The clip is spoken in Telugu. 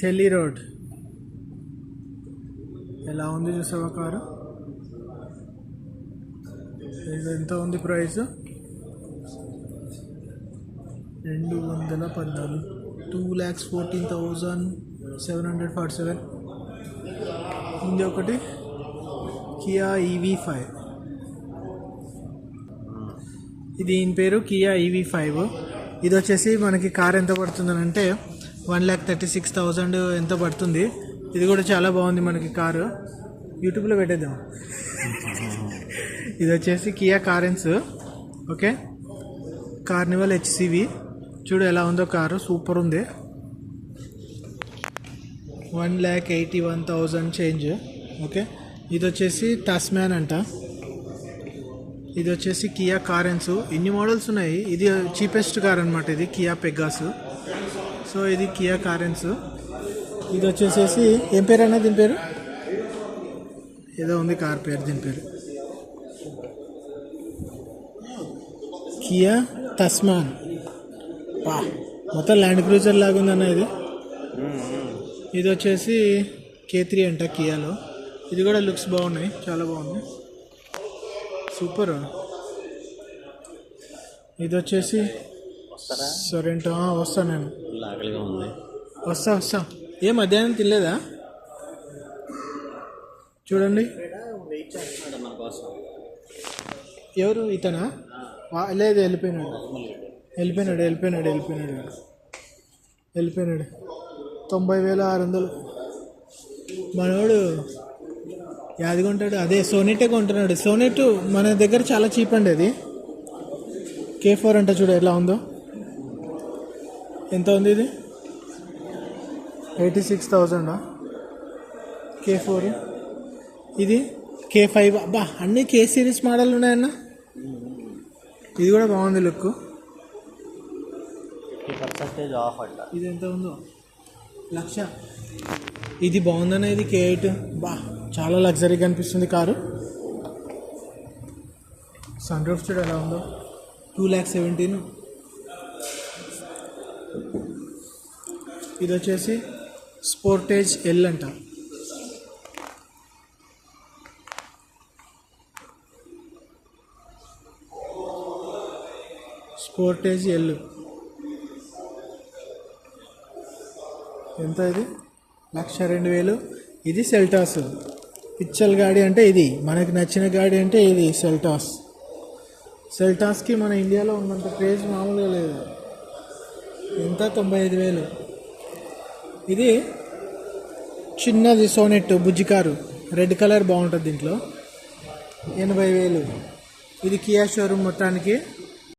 చెల్లీ రోడ్ ఎలా ఉంది చూసావా కారు? ఇది ఎంత ఉంది ప్రైస్? 214, 2,14,747. ఇది ఒకటి కియా EV5. దీని పేరు కియా EV5. ఇది వచ్చేసి మనకి కార్ ఎంత పడుతుందని అంటే 1,36,000 ఎంత పడుతుంది. ఇది కూడా చాలా బాగుంది మనకి కారు. యూట్యూబ్లో పెట్టేద్దాం. ఇది వచ్చేసి Kia Carens. Okay, Carnival HCV. చూడు ఎలా ఉందో కారు, సూపర్ ఉంది. 1,81,000 చేంజ్. ఓకే, ఇది వచ్చేసి టస్మాన్ అంట. ఇది వచ్చేసి కియా కారెన్స్. ఇన్ని మోడల్స్ ఉన్నాయి. ఇది చీపెస్ట్ కార్ అనమాట. ఇది కియా పెగాస్. సో ఇది కియా కారెన్స్. ఇది వచ్చేసేసి ఏం పేరు అన్న దీని పేరు? ఏదో ఉంది కార్ పేరు, దీని పేరు కియా టస్మాన్. మొత్తం ల్యాండ్ క్రూజర్ లాగా ఉందన్న ఇది. ఇది వచ్చేసి K3 అంట కియాలో. ఇది కూడా లుక్స్ బాగున్నాయి, చాలా బాగుంది, సూపర్. ఇది వచ్చేసి సరేంటో వస్తాను నేను. వస్తా. ఏ మధ్యాహ్నం తినలేదా? చూడండి ఎవరు ఇతనా? లేదు, వెళ్ళిపోయినాడు. 90,600. మనోడు యాది కొంటాడు? అదే సోనెటే కొంటున్నాడు. సోనెట్ మన దగ్గర చాలా చీప్ అండి. అది K4 అంట. చూడు ఎలా ఉందో. ఎంత ఉంది ఇది? 86,000. K4. ఇది K5. అబ్బా, అన్నీ K సిరీస్ మోడల్ ఉన్నాయన్న. ఇది కూడా బాగుంది లుక్. 50% ఆఫ్ అంట. ఇది ఎంత ఉందో? 1,00,000. ఇది బాగుందన్న. ఇది K8. చాలా లగ్జరీగా అనిపిస్తుంది కారు. సన్ రూఫ్ చూడు ఎలా ఉందో. 2,17,000. ఇది వచ్చేసి స్పోర్టేజ్ L అంట. స్పోర్టేజ్ L ఎంత? ఇది 1,02,000. ఇది సెల్టాస్. పిచ్చల్ గాడి అంటే ఇది. మనకి నచ్చిన గాడి అంటే ఇది సెల్టాస్. సెల్టాస్కి మన ఇండియాలో ఉన్నంత క్రేజ్ మామూలుగా లేదు. ఎంత? 95,000. ఇది చిన్నది సోనెట్ బుజ్జి కారు, రెడ్ కలర్ బాగుంటుంది దీంట్లో. 80,000. ఇది కియా షోరూమ్ మొత్తానికి